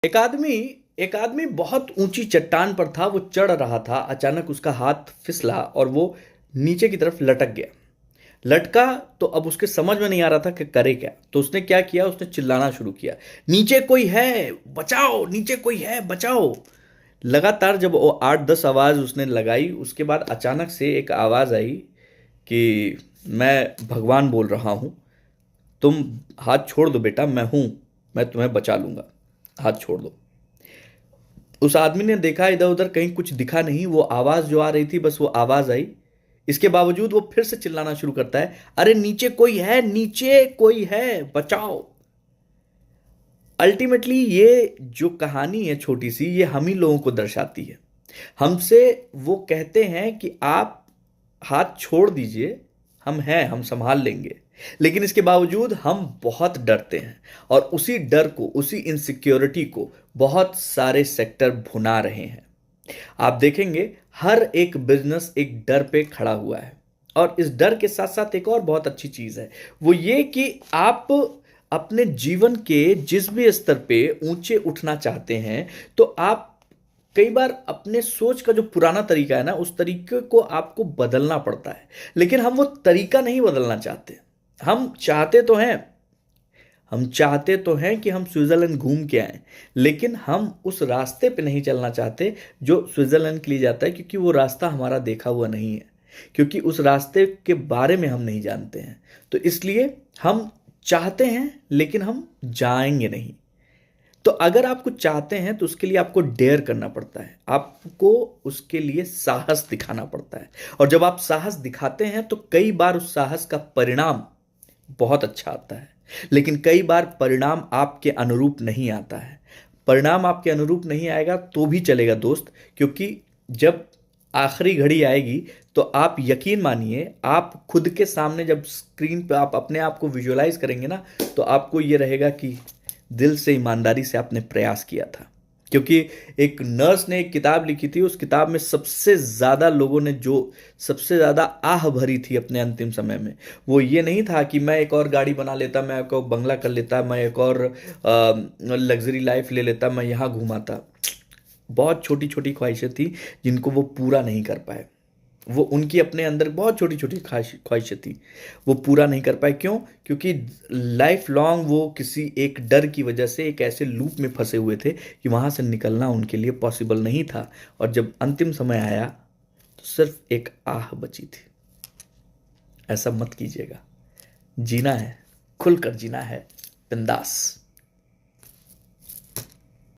एक आदमी बहुत ऊंची चट्टान पर था। वो चढ़ रहा था, अचानक उसका हाथ फिसला और वो नीचे की तरफ लटक गया। लटका तो अब उसके समझ में नहीं आ रहा था कि करे क्या। तो उसने क्या किया, उसने चिल्लाना शुरू किया, नीचे कोई है बचाओ, नीचे कोई है बचाओ। लगातार जब वो 8-10 आवाज उसने लगाई, उसके बाद अचानक से एक आवाज आई कि मैं भगवान बोल रहा हूं, तुम हाथ छोड़ दो बेटा, मैं हूं, मैं तुम्हें बचा लूंगा, हाथ छोड़ दो। उस आदमी ने देखा, इधर उधर कहीं कुछ दिखा नहीं, वो आवाज जो आ रही थी बस वो आवाज आई। इसके बावजूद वो फिर से चिल्लाना शुरू करता है, अरे नीचे कोई है, नीचे कोई है बचाओ। अल्टीमेटली ये जो कहानी है छोटी सी, ये हम ही लोगों को दर्शाती है। हमसे वो कहते हैं कि आप हाथ छोड़ दीजिए, हम हैं, हम संभाल लेंगे। लेकिन इसके बावजूद हम बहुत डरते हैं, और उसी डर को, उसी इनसिक्योरिटी को बहुत सारे सेक्टर भुना रहे हैं। आप देखेंगे हर एक बिजनेस एक डर पे खड़ा हुआ है। और इस डर के साथ साथ एक और बहुत अच्छी चीज है, वो ये कि आप अपने जीवन के जिस भी स्तर पे ऊंचे उठना चाहते हैं, तो आप कई बार अपने सोच का जो पुराना तरीका है ना, उस तरीके को आपको बदलना पड़ता है। लेकिन हम वो तरीका नहीं बदलना चाहते। हम चाहते तो हैं, हम चाहते तो हैं कि हम स्विट्जरलैंड घूम के आए, लेकिन हम उस रास्ते पे नहीं चलना चाहते जो स्विट्जरलैंड के लिए जाता है, क्योंकि वो रास्ता हमारा देखा हुआ नहीं है, क्योंकि उस रास्ते के बारे में हम नहीं जानते हैं। तो इसलिए हम चाहते हैं लेकिन हम जाएंगे नहीं। तो अगर आप कुछ चाहते हैं तो उसके लिए आपको डेयर करना पड़ता है, आपको उसके लिए साहस दिखाना पड़ता है। और जब आप साहस दिखाते हैं तो कई बार उस साहस का परिणाम बहुत अच्छा आता है। लेकिन कई बार परिणाम आपके अनुरूप नहीं आता है। परिणाम आपके अनुरूप नहीं आएगा तो भी चलेगा दोस्त, क्योंकि जब आखिरी घड़ी आएगी तो आप यकीन मानिए, आप खुद के सामने जब स्क्रीन पे आप अपने आप को विजुअलाइज करेंगे ना, तो आपको ये रहेगा कि दिल से, ईमानदारी से आपने प्रयास किया था। क्योंकि एक नर्स ने एक किताब लिखी थी, उस किताब में सबसे ज्यादा लोगों ने जो सबसे ज्यादा आह भरी थी अपने अंतिम समय में, वो ये नहीं था कि मैं एक और गाड़ी बना लेता, मैं एक और बंगला कर लेता, मैं एक और लग्जरी लाइफ ले लेता, मैं यहाँ घुमाता। बहुत छोटी छोटी ख्वाहिशें थी जिनको वो पूरा नहीं कर पाए। वो उनकी अपने अंदर बहुत छोटी छोटी ख्वाहिशें थी, वो पूरा नहीं कर पाए। क्यों? क्योंकि लाइफ लॉन्ग वो किसी एक डर की वजह से एक ऐसे लूप में फंसे हुए थे कि वहां से निकलना उनके लिए पॉसिबल नहीं था। और जब अंतिम समय आया तो सिर्फ एक आह बची थी। ऐसा मत कीजिएगा। जीना है, खुलकर जीना है, बिंदास।